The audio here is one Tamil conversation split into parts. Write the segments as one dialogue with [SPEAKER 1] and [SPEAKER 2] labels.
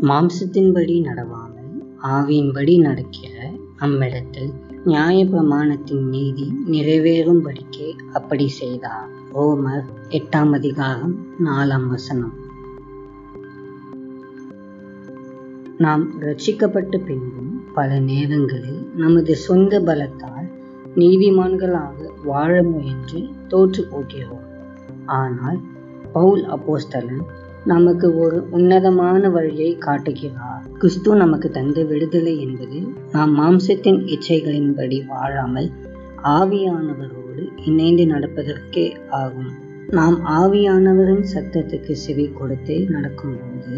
[SPEAKER 1] மாம்சத்தின்படி நடவாமல் ஆவியின்படி நடக்கிற அம்மிடத்தில் நியாய பிரமாணத்தின் நீதி நிறைவேறும்படிக்கே அப்படி செய்தார். ரோமர் 8:4. நாம் ரட்சிக்கப்பட்ட பின்பும் பல நேரங்களில் நமது சொந்த பலத்தால் நீதிமான்களாக வாழ முயன்று தோற்று போகிறோம். ஆனால் பவுல் அப்போஸ்தலன் நமக்கு ஒரு உன்னதமான வழியை காட்டுகிறார். கிறிஸ்து நமக்கு தந்த விடுதலை என்பது நாம் மாம்சத்தின் இச்சைகளின்படி வாழாமல் ஆவியானவரோடு இணைந்து நடப்பதற்கே ஆகும். நாம் ஆவியானவரின் சத்தத்துக்கு செவி கொடுத்து நடக்கும்போது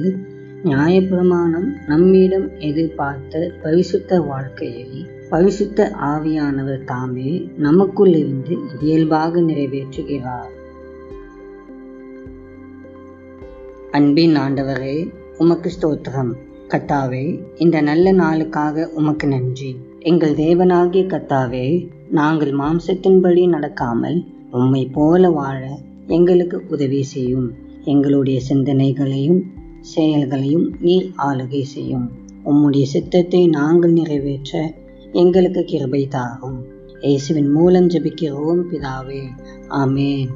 [SPEAKER 1] நியாயப்பிரமாணம் நம்மிடம் எதிர்பார்த்த பரிசுத்த வாழ்க்கையை பரிசுத்த ஆவியானவர் தாமே நமக்குள்ளிருந்து இயல்பாக நிறைவேற்றுகிறார். அன்பின் ஆண்டவரே, உமக்கு ஸ்தோத்திரம். கர்த்தாவே, இந்த நல்ல நாளுக்காக உமக்கு நன்றி. எங்கள் தேவனாகிய கர்த்தாவே, நாங்கள் மாம்சத்தின்படி நடக்காமல் உம்மை போல வாழ எங்களுக்கு உதவி செய்யும். எங்களுடைய சிந்தனைகளையும் செயல்களையும் நீர் ஆளுகை செய்யும். உம்முடைய சித்தத்தை நாங்கள் நிறைவேற்ற எங்களுக்கு கிருபை தாரும். இயேசுவின் மூலம் ஜெபிக்கிறோம் பிதாவே, ஆமென்.